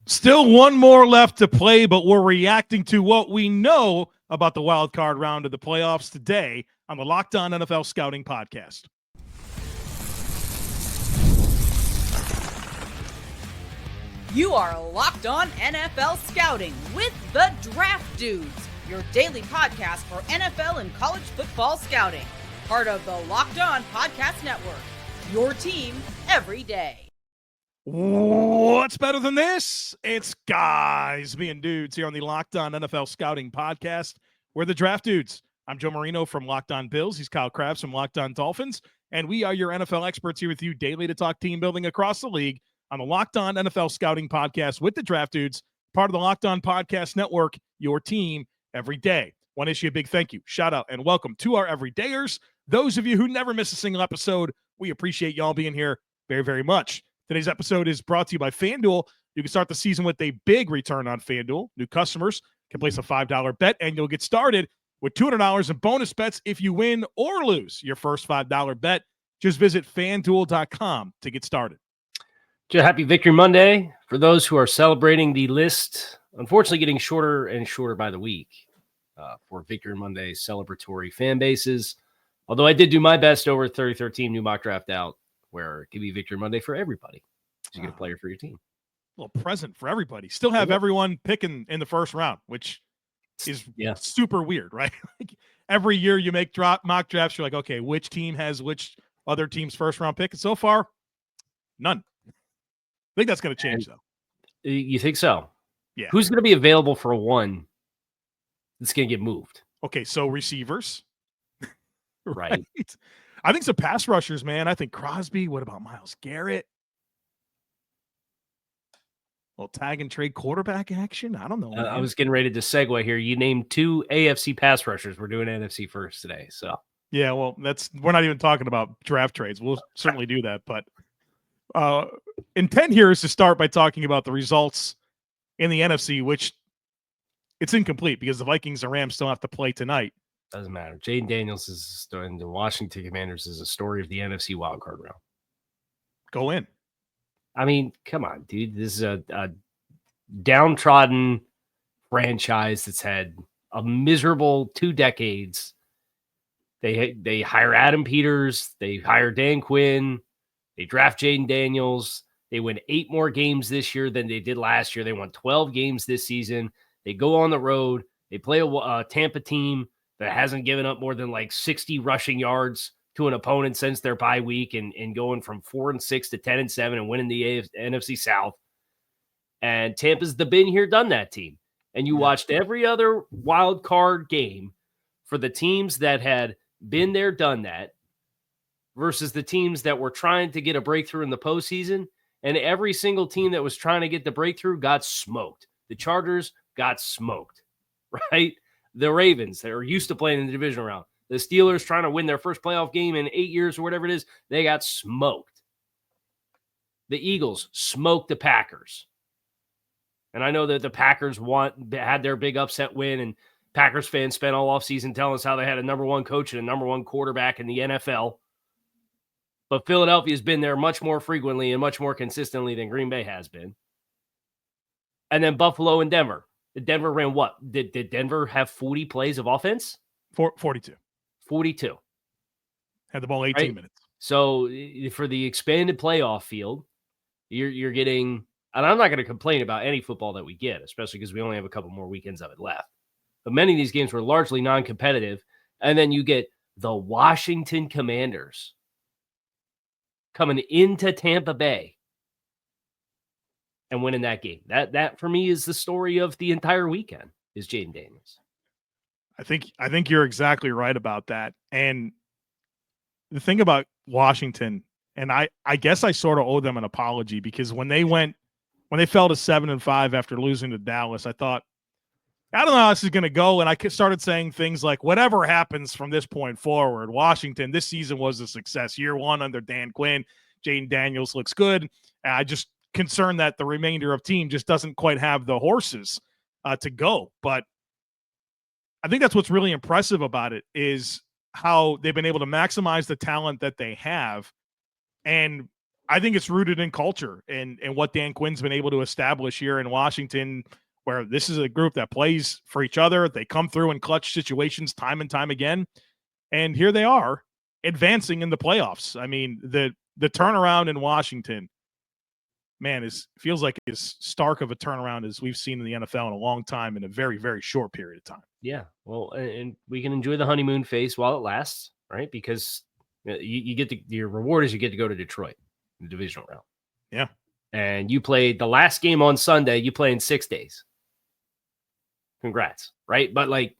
Still one more left to play, but we're reacting to what we know about the wild card round of the playoffs today on the Locked On NFL Scouting Podcast. You are Locked On NFL Scouting with the Draft Dudes, your daily podcast for NFL and college football scouting. Part of the Locked On Podcast Network, your team every day. What's better than this? It's guys being dudes here on the Locked On NFL Scouting Podcast. We're the Draft Dudes. I'm Joe Marino from Locked On Bills. He's Kyle Crabbs from Locked On Dolphins. And we are your NFL experts here with you daily to talk team building across the league on the Locked On NFL Scouting Podcast with the Draft Dudes, part of the Locked On Podcast Network, your team every day. Want to issue a big thank you, shout out, and welcome to our everydayers. Those of you who never miss a single episode, we appreciate y'all being here very, very much. Today's episode is brought to you by FanDuel. You can start the season with a big return on FanDuel. New customers can place a $5 bet, and you'll get started with $200 in bonus bets if you win or lose your first $5 bet. Just visit FanDuel.com to get started. Happy Victory Monday for those who are celebrating. The list, unfortunately, getting shorter and shorter by the week for Victory Monday celebratory fan bases. Although I did do my best over 3013 new mock draft out, where it could be Victory Monday for everybody. So you get a player for your team. A little present for everybody. Still have everyone picking in the first round, which is super weird, right? Like every year you make mock drafts, you're like, okay, which team has which other team's first round pick? And so far, none. I think that's going to change, though. You think so? Yeah. Who's going to be available for one that's going to get moved? Okay, so receivers. Right. I think some pass rushers, man. I think Crosby. What about Myles Garrett? Well, tag and trade quarterback action? I don't know. I was getting ready to segue here. You named two AFC pass rushers. We're doing NFC first today. So yeah, well, we're not even talking about draft trades. We'll certainly do that. But intent here is to start by talking about the results in the NFC, which it's incomplete because the Vikings and Rams still have to play tonight. Doesn't matter. Jayden Daniels is and the Washington Commanders is a story of the NFC wildcard round. Go in. I mean, come on, dude. This is a downtrodden franchise that's had a miserable 2 decades. They hire Adam Peters. They hire Dan Quinn. They draft Jayden Daniels. They win 8 more games this year than they did last year. They won 12 games this season. They go on the road. They play a Tampa team that hasn't given up more than like 60 rushing yards to an opponent since their bye week and going from 4-6 to 10-7 and winning the NFC South. And Tampa's the been here, done that team. And you watched every other wild card game for the teams that had been there, done that versus the teams that were trying to get a breakthrough in the postseason. And every single team that was trying to get the breakthrough got smoked. The Chargers got smoked, right? The Ravens, that are used to playing in the divisional round. The Steelers trying to win their first playoff game in 8 years or whatever it is, they got smoked. The Eagles smoked the Packers. And I know that the Packers had their big upset win, and Packers fans spent all offseason telling us how they had a number 1 coach and a number 1 quarterback in the NFL. But Philadelphia's been there much more frequently and much more consistently than Green Bay has been. And then Buffalo and Denver. Denver ran what? Did Denver have 40 plays of offense? 42. 42. Had the ball 18 minutes. So for the expanded playoff field, you're getting, and I'm not going to complain about any football that we get, especially because we only have a couple more weekends of it left. But many of these games were largely non-competitive. And then you get the Washington Commanders coming into Tampa Bay and winning that game. That for me is the story of the entire weekend, is Jayden Daniels. I think you're exactly right about that. And the thing about Washington, and I guess I sort of owe them an apology, because when they fell to 7-5 after losing to Dallas, I thought, I don't know how this is going to go. And I started saying things like, whatever happens from this point forward, Washington, this season was a success. Year 1 under Dan Quinn, Jayden Daniels looks good. And I just concerned that the remainder of team just doesn't quite have the horses to go. But I think that's what's really impressive about it, is how they've been able to maximize the talent that they have. And I think it's rooted in culture and what Dan Quinn's been able to establish here in Washington, where this is a group that plays for each other. They come through in clutch situations time and time again. And here they are advancing in the playoffs. I mean, the turnaround in Washington, man, feels like as stark of a turnaround as we've seen in the NFL in a long time in a very, very short period of time. Yeah. Well, and we can enjoy the honeymoon phase while it lasts, right? Because you get your reward is you get to go to Detroit in the divisional round. Yeah. And you played the last game on Sunday, you play in 6 days. Congrats. Right. But like,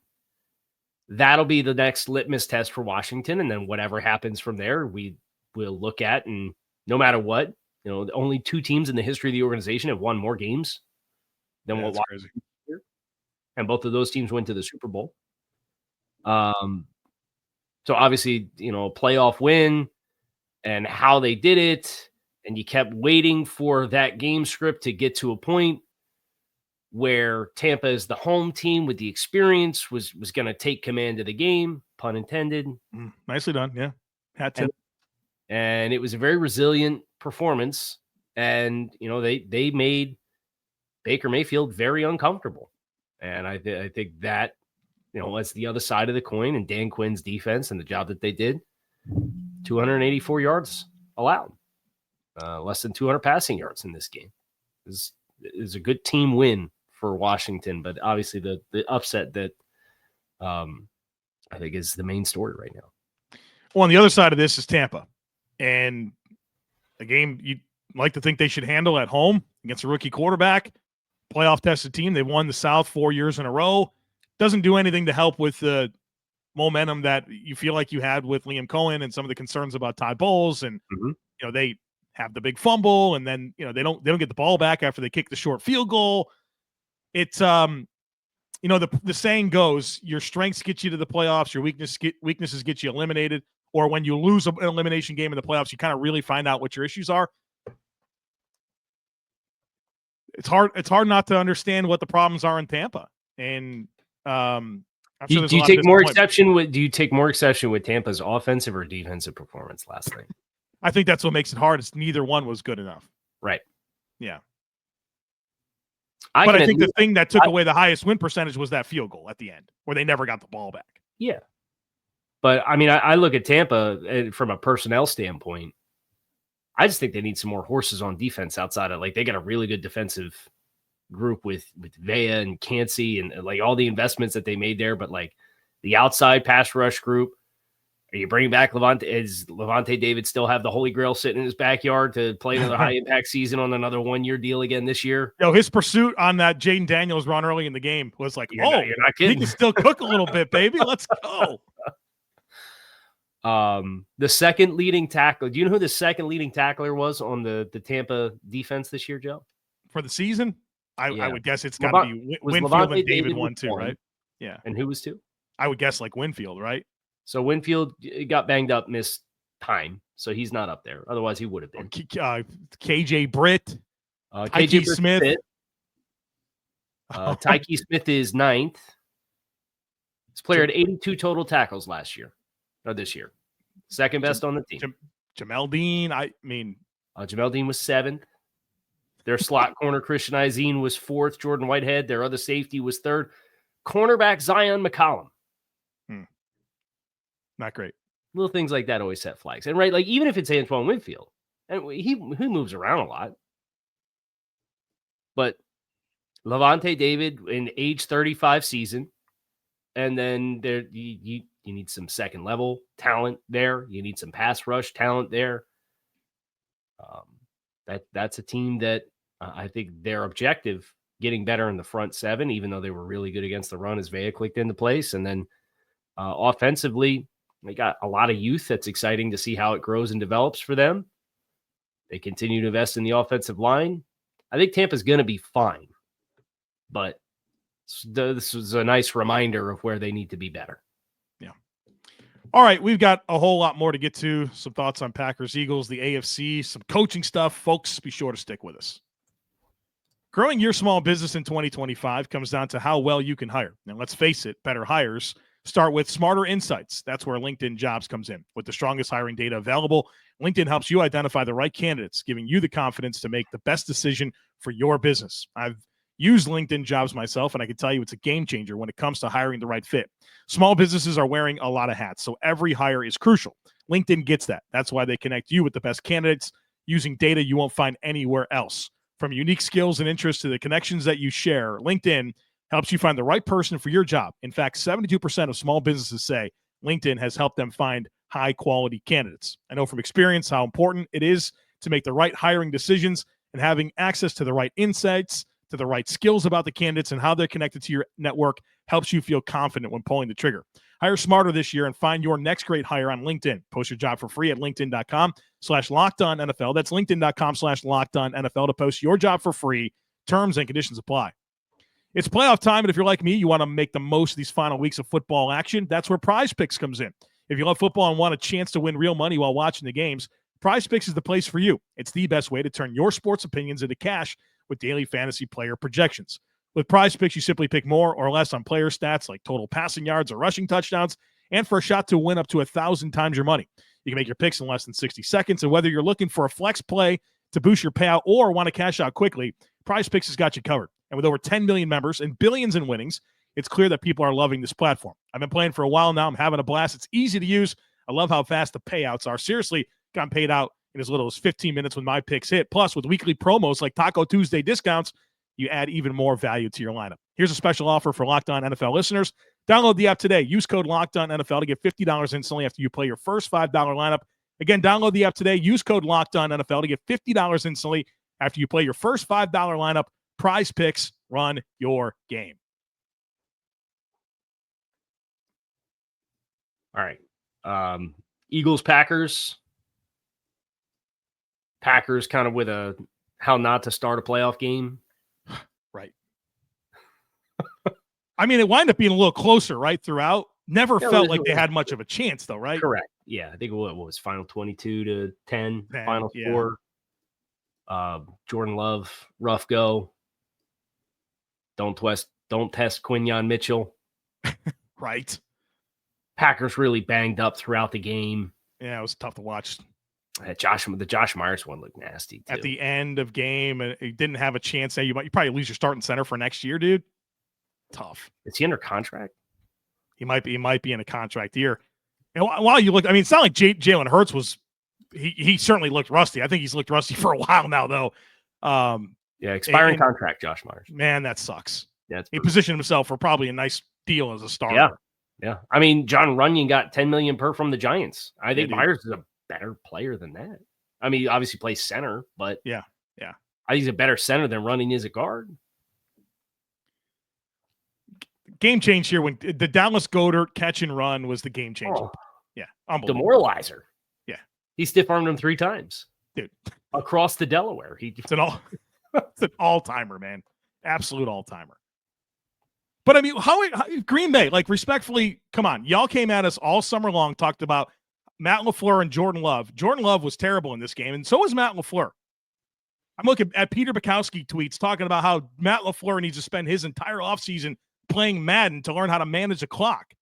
that'll be the next litmus test for Washington. And then whatever happens from there, we will look at, and no matter what, only 2 teams in the history of the organization have won more games than what Washington did. And both of those teams went to the Super Bowl. So obviously, playoff win and how they did it. And you kept waiting for that game script to get to a point where Tampa is the home team with the experience was going to take command of the game, pun intended. Nicely done. Yeah. Had to. And it was a very resilient performance. And, they made Baker Mayfield very uncomfortable. And I think that, that's the other side of the coin, and Dan Quinn's defense and the job that they did. 284 yards allowed, less than 200 passing yards in this game. Is a good team win for Washington, but obviously the upset that I think is the main story right now. Well, on the other side of this is Tampa, and a game you'd like to think they should handle at home against a rookie quarterback, playoff tested team. They won the South 4 years in a row. Doesn't do anything to help with the momentum that you feel like you had with Liam Cohen and some of the concerns about Todd Bowles. And, they have the big fumble, and then, they don't get the ball back after they kick the short field goal. It's, the saying goes, your strengths get you to the playoffs, your weaknesses get you eliminated. Or when you lose an elimination game in the playoffs, you kind of really find out what your issues are. It's hard not to understand what the problems are in Tampa. And I'm sure do you take more exception with Tampa's offensive or defensive performance last night? I think that's what makes it hard. It's neither one was good enough. Right. Yeah. I think the thing that took away the highest win percentage was that field goal at the end, where they never got the ball back. Yeah. But I mean, I look at Tampa from a personnel standpoint. I just think they need some more horses on defense outside of, like, they got a really good defensive group with Vea and Cansey and like all the investments that they made there. But like the outside pass rush group, are you bringing back Levante? Is Levante David still have the Holy Grail sitting in his backyard to play another high impact season on another 1-year deal again this year? His pursuit on that Jayden Daniels run early in the game was like, you're not kidding. He can still cook a little bit, baby. Let's go. The second leading tackler. Do you know who the second leading tackler was on the Tampa defense this year, Joe? For the season? I would guess it's got to be Winfield and David one too, right? Yeah. And who was 2? I would guess like Winfield, right? So Winfield got banged up, missed time, so he's not up there. Otherwise, he would have been. KJ Britt, KJ Smith. Tyke Smith is 9th. This player had 82 total tackles this year. Second best on the team. Jamel Dean, Jamel Dean was 7th. Their slot corner, Christian Izine, was 4th. Jordan Whitehead, their other safety, was 3rd. Cornerback, Zion McCollum. Not great. Little things like that always set flags. And, right, like, even if it's Antoine Winfield, and he moves around a lot. But Levante David in age 35 season, and then there you need some second-level talent there. You need some pass rush talent there. That's a team that I think their objective, getting better in the front 7, even though they were really good against the run as Vea clicked into place. And then offensively, they got a lot of youth. That's exciting to see how it grows and develops for them. They continue to invest in the offensive line. I think Tampa's going to be fine. But this was a nice reminder of where they need to be better. Yeah. All right, we've got a whole lot more to get to. Some thoughts on Packers, Eagles, the AFC, some coaching stuff. Folks, be sure to stick with us. Growing your small business in 2025 comes down to how well you can hire. Now, let's face it, better hires start with smarter insights. That's where LinkedIn Jobs comes in. With the strongest hiring data available, LinkedIn helps you identify the right candidates, giving you the confidence to make the best decision for your business. I've used LinkedIn Jobs myself, and I can tell you it's a game changer when it comes to hiring the right fit. Small businesses are wearing a lot of hats, so every hire is crucial. LinkedIn gets that. That's why they connect you with the best candidates using data you won't find anywhere else. From unique skills and interests to the connections that you share, LinkedIn helps you find the right person for your job. In fact, 72% of small businesses say LinkedIn has helped them find high-quality candidates. I know from experience how important it is to make the right hiring decisions, and having access to the right insights, to the right skills about the candidates and how they're connected to your network helps you feel confident when pulling the trigger. Hire smarter this year and find your next great hire on LinkedIn. Post your job for free at linkedin.com/LockedOnNFL. That's linkedin.com/LockedOnNFL to post your job for free. Terms and conditions apply. It's playoff time, and if you're like me, you want to make the most of these final weeks of football action. That's where Prize Picks comes in. If you love football and want a chance to win real money while watching the games, Prize Picks is the place for you. It's the best way to turn your sports opinions into cash with daily fantasy player projections. With Prize Picks, you simply pick more or less on player stats like total passing yards or rushing touchdowns, and for a shot to win up to 1,000 times your money. You can make your picks in less than 60 seconds, and whether you're looking for a flex play to boost your payout or want to cash out quickly, Prize Picks has got you covered. And with over 10 million members and billions in winnings, it's clear that people are loving this platform. I've been playing for a while now. I'm having a blast. It's easy to use. I love how fast the payouts are. Seriously, gotten paid out in as little as 15 minutes when my picks hit. Plus, with weekly promos like Taco Tuesday discounts, you add even more value to your lineup. Here's a special offer for Locked On NFL listeners. Download the app today. Use code Locked On NFL to get $50 instantly after you play your first $5 lineup. Again, download the app today. Use code Locked On NFL to get $50 instantly after you play your first $5 lineup. Prize Picks, run your game. All right. Eagles, Packers. Packers kind of with a how not to start a playoff game. Right. I mean, it wound up being a little closer, right, throughout. Never felt like they had much of a chance, though, right? Correct. Yeah, I think what was final 22-10, final score. Jordan Love, rough go. Don't test Quinyon Mitchell. Right. Packers really banged up throughout the game. Yeah, it was tough to watch. The Josh Myers one looked nasty too. At the end of game, and he didn't have a chance. You probably lose your starting center for next year, dude. Tough. Is he under contract? He might be in a contract year. And while you look, I mean, it's not like Jalen Hurts was. He certainly looked rusty. I think he's looked rusty for a while now, though. Expiring contract, Josh Myers. Man, that sucks. Yeah, he positioned himself for probably a nice deal as a starter. Yeah. I mean, John Runyon got $10 million per from the Giants. I think Myers is a better player than that. I mean, he obviously plays center, but yeah. I think he's a better center than Runyon is a guard. Game change here when the Dallas Goedert catch and run was the game changer. Oh, yeah, unbelievable. Demoralizer. Yeah, he stiff armed him 3 times, dude, across the Delaware. It's an all timer, man, absolute all timer. But I mean, how Green Bay, like, respectfully, come on, y'all came at us all summer long, talked about Matt LaFleur and Jordan Love. Jordan Love was terrible in this game, and so was Matt LaFleur. I'm looking at Peter Bukowski tweets talking about how Matt LaFleur needs to spend his entire offseason playing Madden to learn how to manage a clock.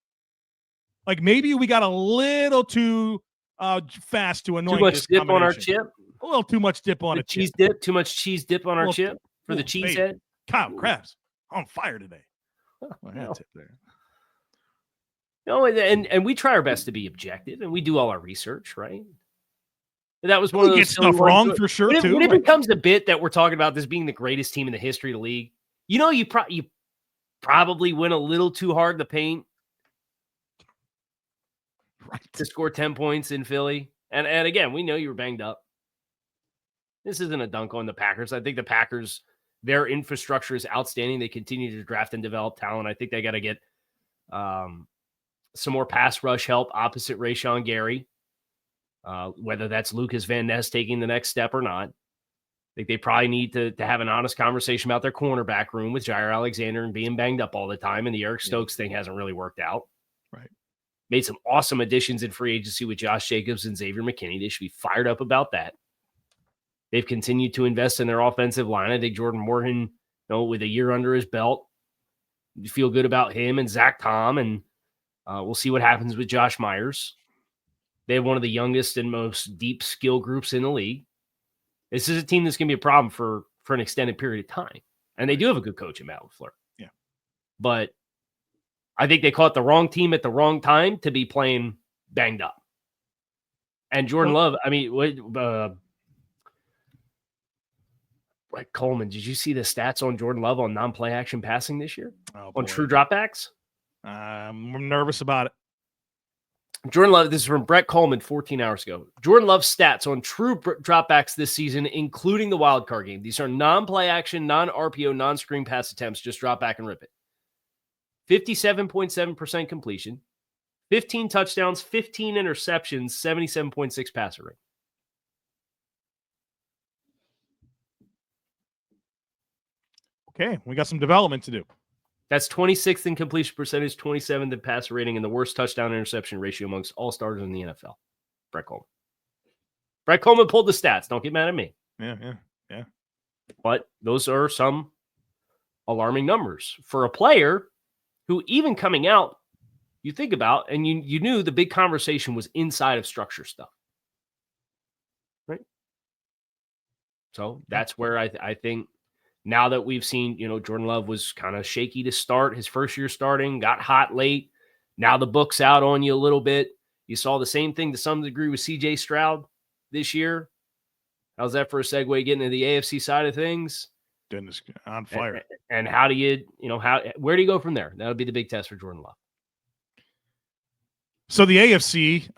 Like, maybe we got a little too fast to anoint too much this dip on our chip. A little too much dip on a cheese chip. Dip. Too much cheese dip on our chip for the cheese head. Kyle Crabbs on fire today. Tip there. No, and we try our best to be objective, and we do all our research, right? That was one of those get stuff wrong for sure, too. When it becomes a bit that we're talking about this being the greatest team in the history of the league, you probably went a little too hard to paint, right, to score 10 points in Philly. And again, we know you were banged up. This isn't a dunk on the Packers. I think the Packers, their infrastructure is outstanding. They continue to draft and develop talent. I think they got to get some more pass rush help opposite Rashawn Gary, whether that's Lucas Van Ness taking the next step or not. I think they probably need to have an honest conversation about their cornerback room with Jair Alexander and being banged up all the time. And the Eric Stokes thing hasn't really worked out. Right. Made some awesome additions in free agency with Josh Jacobs and Xavier McKinney. They should be fired up about that. They've continued to invest in their offensive line. I think Jordan Morgan, with a year under his belt, you feel good about him and Zach Tom, and we'll see what happens with Josh Myers. They have one of the youngest and most deep skill groups in the league. This is a team that's going to be a problem for an extended period of time. And they do have a good coach in Matt LaFleur. Yeah. But I think they caught the wrong team at the wrong time to be playing banged up. And Jordan Love, I mean, like Coleman, did you see the stats on Jordan Love on non-play action passing this year? On true dropbacks? I'm nervous about it. Jordan Love, this is from Brett Coleman 14 hours ago. Jordan Love's stats on true dropbacks this season, including the wild card game. These are non-play action, non-RPO, non-screen pass attempts. Just drop back and rip it. 57.7% completion, 15 touchdowns, 15 interceptions, 77.6 passer rate. Okay, we got some development to do. That's 26th in completion percentage, 27th in passer rating, and the worst touchdown interception ratio amongst all starters in the NFL. Brett Coleman. Brett Coleman pulled the stats. Don't get mad at me. Yeah. But those are some alarming numbers for a player who, even coming out, you think about, and you knew the big conversation was inside of structure stuff. Right? So that's where I think now that we've seen, Jordan Love was kind of shaky to start his first year starting, got hot late. Now the book's out on you a little bit. You saw the same thing to some degree with CJ Stroud this year. How's that for a segue getting to the AFC side of things? Goodness, on fire. And how do you, where do you go from there? That'll be the big test for Jordan Love. So the AFC,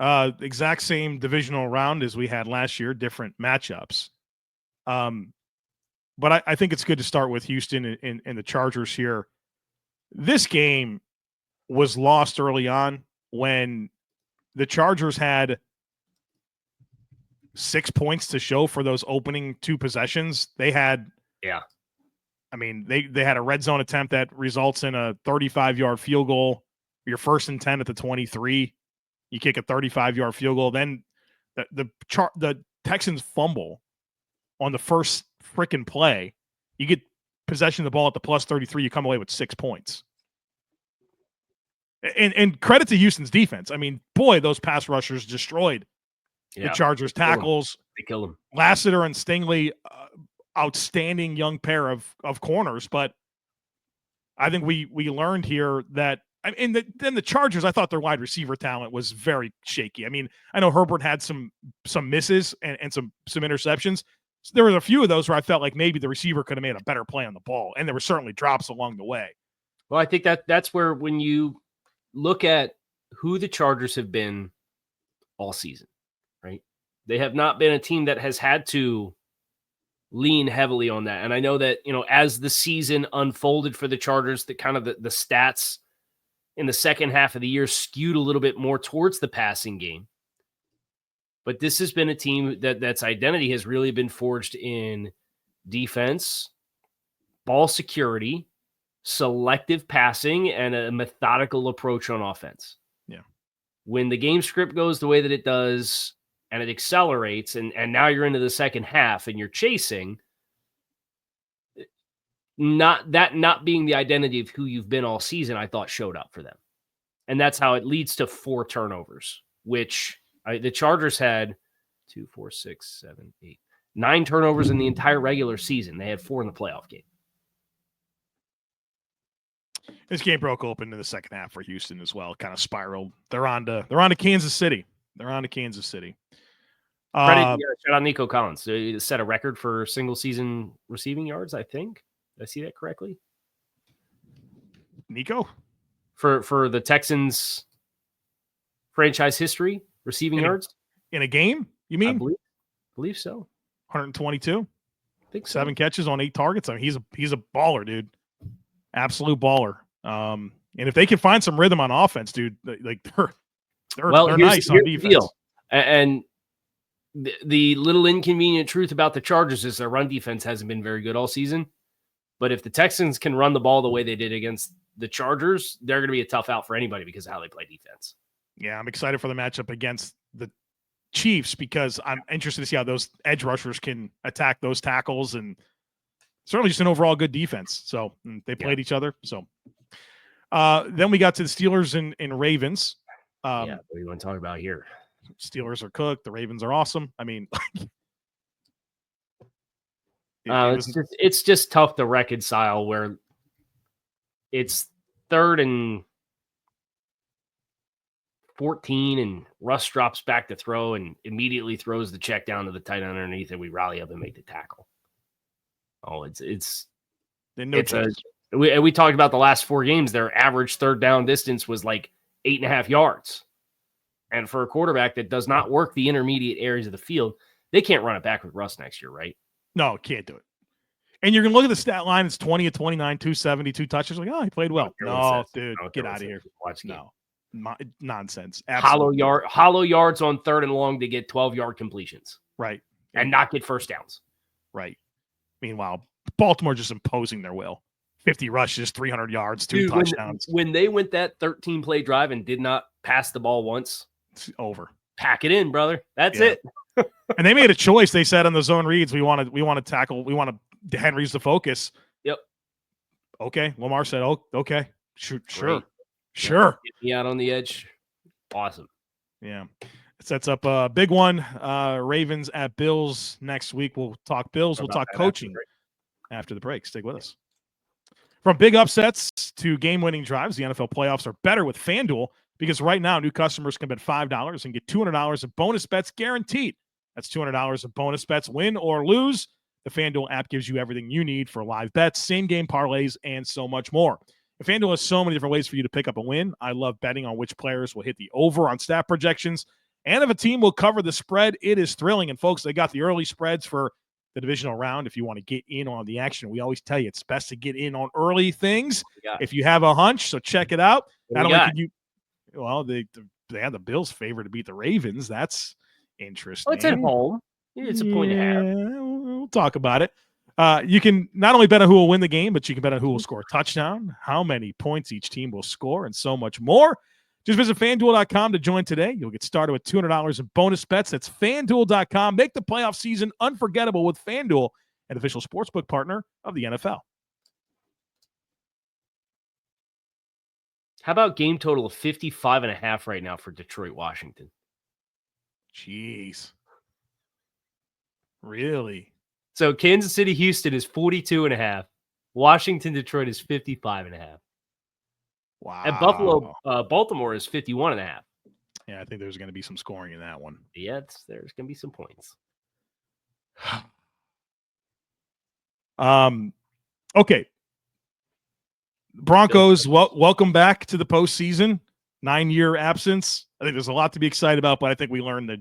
exact same divisional round as we had last year, different matchups. But I think it's good to start with Houston and the Chargers here. This game was lost early on when the Chargers had 6 points to show for those opening two possessions. They had, they had a red zone attempt that results in a 35-yard field goal. Your 1st and 10 at the 23. You kick a 35-yard field goal. Then the Texans fumble on the first freaking play. You get possession of the ball at the plus 33. You come away with 6 points. And credit to Houston's defense. I mean, boy, those pass rushers destroyed the Chargers tackles. They killed them. Lassiter and Stingley, outstanding young pair of corners. But I think we learned here that, and then the Chargers, I thought their wide receiver talent was very shaky. I mean, I know Herbert had some misses and some interceptions. So there was a few of those where I felt like maybe the receiver could have made a better play on the ball, and there were certainly drops along the way. Well, I think that's where, when you look at who the Chargers have been all season, right? They have not been a team that has had to lean heavily on that. And I know that, as the season unfolded for the Chargers, the kind of the stats in the second half of the year skewed a little bit more towards the passing game. But this has been a team that's identity has really been forged in defense, ball security, selective passing, and a methodical approach on offense. Yeah. When the game script goes the way that it does and it accelerates, and now you're into the second half and you're chasing, not being the identity of who you've been all season, I thought showed up for them. And that's how it leads to 4 turnovers, which the Chargers had 2, 4, 6, 7, 8, 9 turnovers in the entire regular season. They had 4 in the playoff game. This game broke open in the second half for Houston as well. Kind of spiraled. They're on to Kansas City. Shout out Nico Collins. He set a record for single season receiving yards, I think. Did I see that correctly? Nico? For the Texans franchise history, receiving yards? In a game, you mean? I believe so. 122? I think so. 7 catches on 8 targets. I mean, he's a baller, dude. Absolute baller. And if they can find some rhythm on offense, dude, like they're nice on defense. Deal. And the little inconvenient truth about the Chargers is their run defense hasn't been very good all season. But if the Texans can run the ball the way they did against the Chargers, they're going to be a tough out for anybody because of how they play defense. Yeah, I'm excited for the matchup against the Chiefs because I'm interested to see how those edge rushers can attack those tackles, and certainly just an overall good defense. So they played each other. So then we got to the Steelers and Ravens. What do you want to talk about here? Steelers are cooked. The Ravens are awesome. I mean, it's just tough to reconcile where it's 3rd and 14 and Russ drops back to throw and immediately throws the check down to the tight end underneath and we rally up and make the tackle. Oh, we talked about the last 4 games. Their average 3rd down distance was like 8.5 yards. And for a quarterback that does not work the intermediate areas of the field, they can't run it back with Russ next year, right? No, can't do it. And you're going to look at the stat line. It's 20 of 29, 272 touches. Like, oh, he played well. No, dude, get out of here. No. Nonsense. Hollow yards on 3rd and long to get 12-yard completions. Right. And not get first downs. Right. Meanwhile, Baltimore just imposing their will. 50 rushes, 300 yards, 2 touchdowns. When they went that 13-play drive and did not pass the ball once, it's over. Pack it in, brother. That's it. And they made a choice. They said on the zone reads, we want to tackle. We want to Henry's the focus. Yep. Okay. Lamar said, "Oh, okay, sure. Get me out on the edge. Awesome. Yeah. It sets up a big one. Ravens at Bills next week. We'll talk Bills. We'll talk coaching after the break. Stick with us. From big upsets to game-winning drives, the NFL playoffs are better with FanDuel because right now new customers can bet $5 and get $200 in bonus bets guaranteed. That's $200 in bonus bets, win or lose. The FanDuel app gives you everything you need for live bets, same-game parlays, and so much more. FanDuel has so many different ways for you to pick up a win. I love betting on which players will hit the over on stat projections. And if a team will cover the spread, it is thrilling. And, folks, they got the early spreads for the divisional round. If you want to get in on the action, we always tell you it's best to get in on early things if you have a hunch. So check it out. Not only can you – well, they had the Bills favored to beat the Ravens. That's interesting. Well, it's at home. It's a point and a half. We'll talk about it. You can not only bet on who will win the game, but you can bet on who will score a touchdown, how many points each team will score, and so much more. Just visit FanDuel.com to join today. You'll get started with $200 in bonus bets. That's FanDuel.com. Make the playoff season unforgettable with FanDuel, an official sportsbook partner of the NFL. How about game total of 55.5 right now for Detroit, Washington? Jeez. Really? So Kansas City, Houston is 42.5. Washington, Detroit is 55.5. Wow. And Buffalo, Baltimore is 51.5. Yeah, I think there's going to be some scoring in that one. Yeah, there's going to be some points. Okay. Broncos, welcome back to the postseason. 9-year absence. I think there's a lot to be excited about, but I think we learned that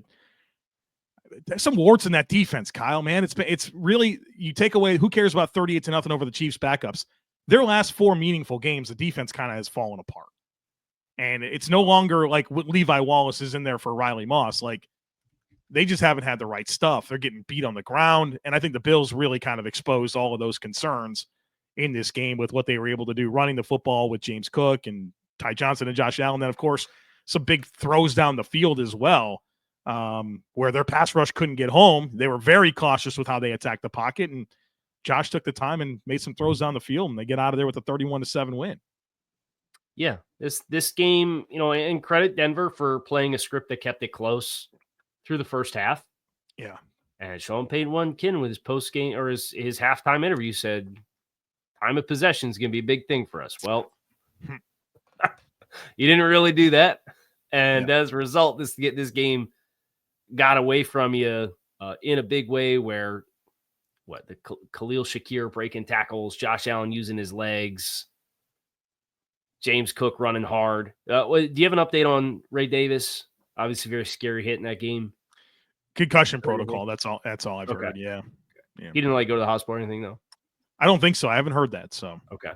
there's some warts in that defense, Kyle, man. It's really, you take away, who cares about 38-0 over the Chiefs backups? Their last 4 meaningful games, the defense kind of has fallen apart. And it's no longer like Levi Wallace is in there for Riley Moss. Like, they just haven't had the right stuff. They're getting beat on the ground. And I think the Bills really kind of exposed all of those concerns in this game with what they were able to do, running the football with James Cook and Ty Johnson and Josh Allen. Then, of course, some big throws down the field as well, where their pass rush couldn't get home. They were very cautious with how they attacked the pocket. And Josh took the time and made some throws down the field, and they get out of there with a 31-7 win. Yeah, this game, and credit Denver for playing a script that kept it close through the first half. Yeah. And Sean Payton with his post-game or his halftime interview said, time of possession is going to be a big thing for us. Well, you didn't really do that. And as a result, this game got away from you in a big way where the Khalil Shakir breaking tackles, Josh Allen using his legs, James Cook running hard. Do you have an update on Ray Davis? Obviously, very scary hit in that game. Concussion protocol. That's all I've heard. Yeah. He didn't go to the hospital or anything, though? I don't think so. I haven't heard that. So okay.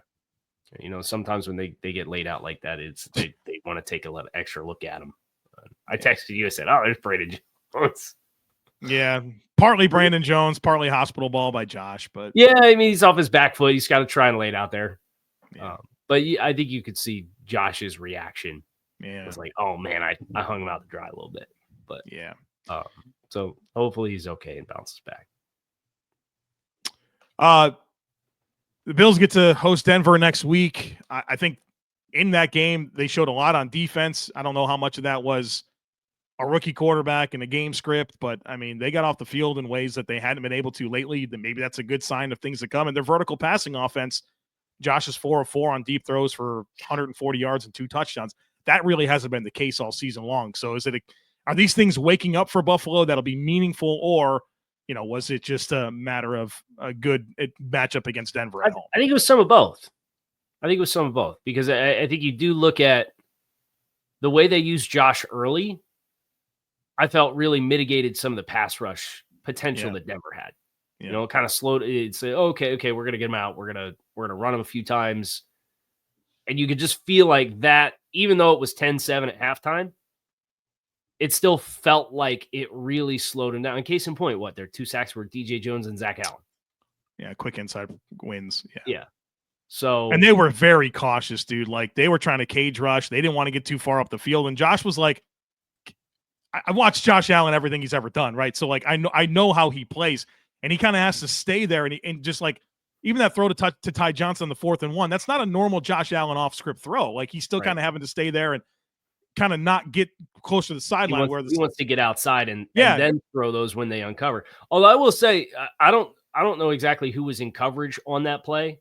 Sometimes when they get laid out like that, they want to take a extra look at him. I texted you. I said, "Oh, there's Brandon Jones." Yeah, partly Brandon Jones, partly hospital ball by Josh. But yeah, he's off his back foot. He's got to try and lay it out there. Yeah. But I think you could see Josh's reaction. Yeah, it's like, oh man, I hung him out to dry a little bit. But yeah, so hopefully he's okay and bounces back. The Bills get to host Denver next week. I think in that game they showed a lot on defense. I don't know how much of that was a rookie quarterback and a game script, but I mean, they got off the field in ways that they hadn't been able to lately. Then maybe that's a good sign of things to come. And their vertical passing offense, Josh is 4 of 4 on deep throws for 140 yards and 2 touchdowns. That really hasn't been the case all season long. So are these things waking up for Buffalo that'll be meaningful, or was it just a matter of a good matchup against Denver at home? I think it was some of both. Because I think you do look at the way they used Josh early. I felt really mitigated some of the pass rush potential that Denver had. Yeah. Kind of slowed it. Say, okay, we're gonna get him out. We're gonna run him a few times, and you could just feel like that. Even though it was 10-7 at halftime, it still felt like it really slowed him down. In case in point, their 2 sacks were DJ Jones and Zach Allen. Yeah, quick inside wins. Yeah. So, and they were very cautious, dude. Like, they were trying to cage rush. They didn't want to get too far up the field. And Josh was like, I watched Josh Allen, everything he's ever done, right? So, like, I know how he plays, and he kind of has to stay there. And just like, even that throw to Ty Johnson on the 4th and 1, that's not a normal Josh Allen off script throw. Like, he's still kind of having to stay there and kind of not get close to the sideline. He wants to get outside and then throw those when they uncover. Although I will say, I don't know exactly who was in coverage on that play,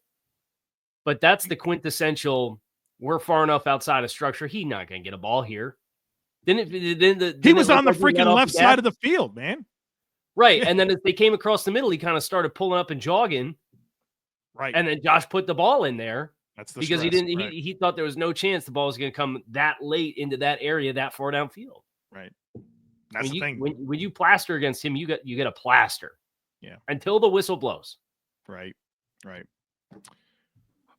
but that's the quintessential, we're far enough outside of structure. He's not going to get a ball here. He was on the freaking left side of the field, man. Right. And then as they came across the middle, he kind of started pulling up and jogging. Right. And then Josh put the ball in there. That's the because stress, he thought there was no chance the ball was going to come that late into that area that far downfield. Right. That's the thing. When you plaster against him, you get a plaster. Yeah. Until the whistle blows. Right.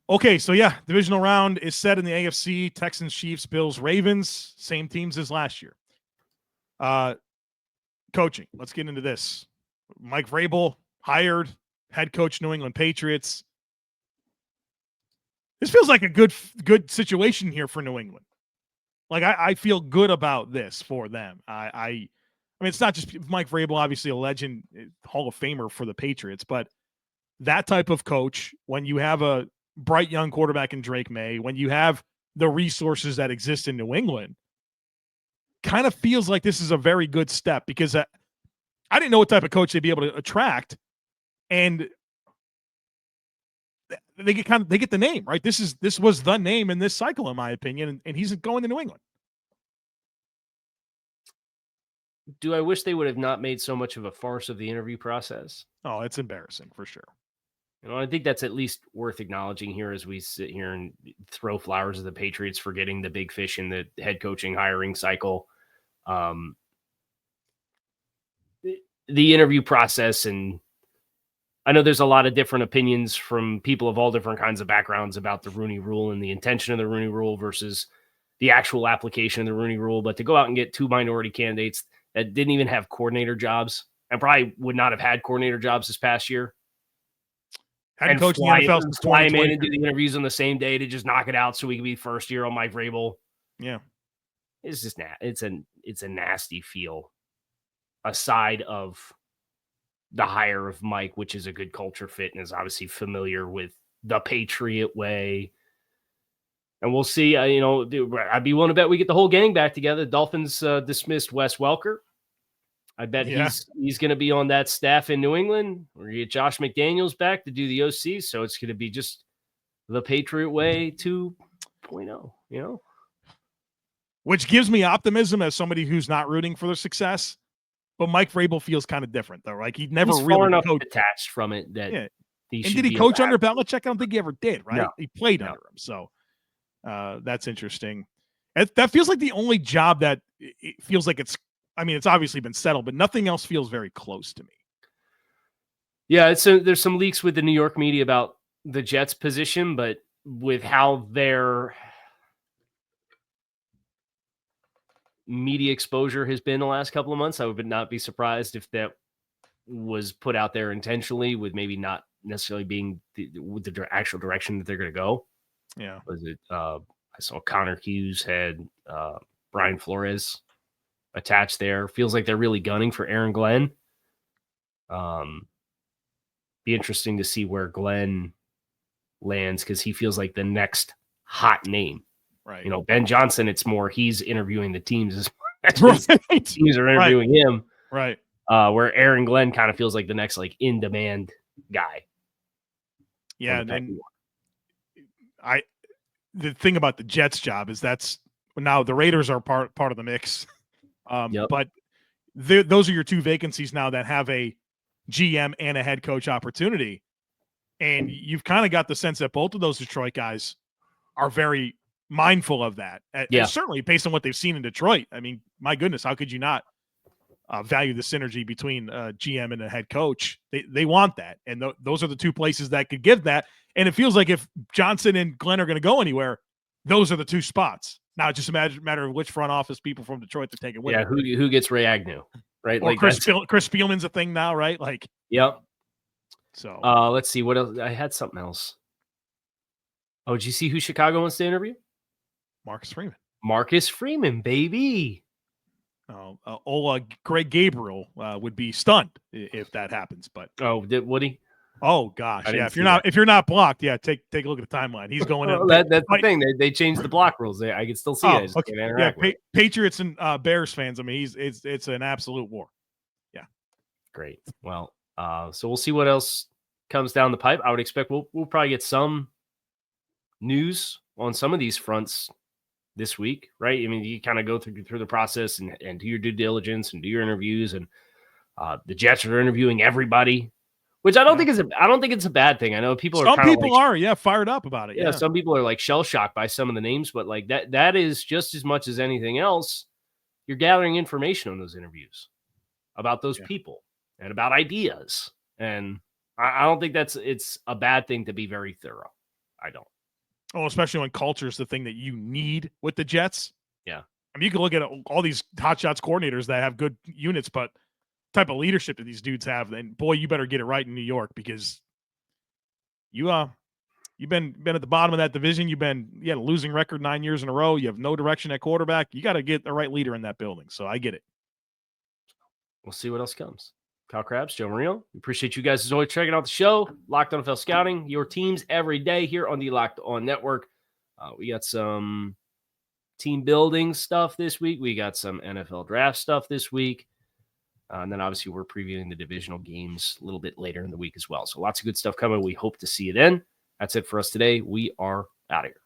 Okay, so divisional round is set in the AFC. Texans, Chiefs, Bills, Ravens, same teams as last year. Coaching. Let's get into this. Mike Vrabel hired, head coach, New England Patriots. This feels like a good situation here for New England. Like, I feel good about this for them. I mean, it's not just Mike Vrabel, obviously a legend, Hall of Famer for the Patriots, but that type of coach, when you have a bright young quarterback in Drake May, when you have the resources that exist in New England, kind of feels like this is a very good step, because I didn't know what type of coach they'd be able to attract, and they get the name, right? This was the name in this cycle, in my opinion, and he's going to New England. Do I wish they would have not made so much of a farce of the interview process? Oh, it's embarrassing for sure. I think that's at least worth acknowledging here as we sit here and throw flowers at the Patriots for getting the big fish in the head coaching hiring cycle. The interview process, and I know there's a lot of different opinions from people of all different kinds of backgrounds about the Rooney Rule and the intention of the Rooney Rule versus the actual application of the Rooney Rule. But to go out and get 2 minority candidates that didn't even have coordinator jobs and probably would not have had coordinator jobs this past year, and coach in the NFL since fly him in and do the interviews on the same day to just knock it out so we can be first year on Mike Vrabel. Yeah. It's just it's a nasty feel, aside of the hire of Mike, which is a good culture fit and is obviously familiar with the Patriot way. And we'll see. I'd be willing to bet we get the whole gang back together. The Dolphins dismissed Wes Welker. I bet he's going to be on that staff in New England. We're going to get Josh McDaniels back to do the OC. So it's going to be just the Patriot way 2.0, Which gives me optimism as somebody who's not rooting for their success. But Mike Vrabel feels kind of different, though. Like, he never he's really far enough detached from it that did he coach under Belichick? I don't think he ever did, right? No. He played under him. So that's interesting. That feels like the only job that it feels like it's obviously been settled, but nothing else feels very close to me. Yeah, there's some leaks with the New York media about the Jets position, but with how their media exposure has been the last couple of months, I would not be surprised if that was put out there intentionally, with maybe not necessarily being with the actual direction that they're going to go. Yeah. Was it? I saw Connor Hughes had Brian Flores attached there. Feels like they're really gunning for Aaron Glenn. Be interesting to see where Glenn lands, because he feels like the next hot name. Right. Ben Johnson, it's more he's interviewing the teams Right. Teams are interviewing him. Right. Where Aaron Glenn kind of feels like the next like in demand guy. Yeah, and the thing about the Jets job is that's now the Raiders are part of the mix. But those are your two vacancies now that have a GM and a head coach opportunity. And you've kind of got the sense that both of those Detroit guys are very mindful of that. And certainly based on what they've seen in Detroit. I mean, my goodness, how could you not value the synergy between GM and a head coach? They want that. And those are the two places that could give that. And it feels like if Johnson and Glenn are going to go anywhere, those are the two spots. Now it's just a matter of which front office people from Detroit to take it with. Yeah, who gets Ray Agnew, right? Or like Chris Spielman's a thing now, right? Like, yep. So let's see what else. I had something else. Oh, did you see who Chicago wants to interview? Marcus Freeman, baby. Greg Gabriel would be stunned if that happens. But would he? Oh gosh, yeah. If you're not blocked, take a look at the timeline. He's going in. That's the thing. They changed the block rules. I can still see it. Okay. Yeah, Patriots and Bears fans. I mean, it's an absolute war. Yeah. Great. Well, so we'll see what else comes down the pipe. I would expect we'll probably get some news on some of these fronts this week, right? I mean, you kind of go through the process and do your due diligence and do your interviews, and the Jets are interviewing everybody, which I don't think it's a bad thing. I know people are fired up about it. Yeah, some people are like shell shocked by some of the names, but like that is just as much as anything else. You're gathering information on those interviews about those people and about ideas, and I don't think it's a bad thing to be very thorough. I don't. Oh, especially when culture is the thing that you need with the Jets. Yeah. I mean, you can look at all these hot shots coordinators that have good units, but type of leadership that these dudes have, and boy, you better get it right in New York, because you've been at the bottom of that division. You had a losing record 9 years in a row. You have no direction at quarterback. You got to get the right leader in that building. So I get it. We'll see what else comes. Kyle Crabbs, Joe Marino. We appreciate you guys as always checking out the show. Locked On NFL Scouting, your teams every day here on the Locked On Network. We got some team building stuff this week. We got some NFL draft stuff this week. And then obviously we're previewing the divisional games a little bit later in the week as well. So lots of good stuff coming. We hope to see you then. That's it for us today. We are out of here.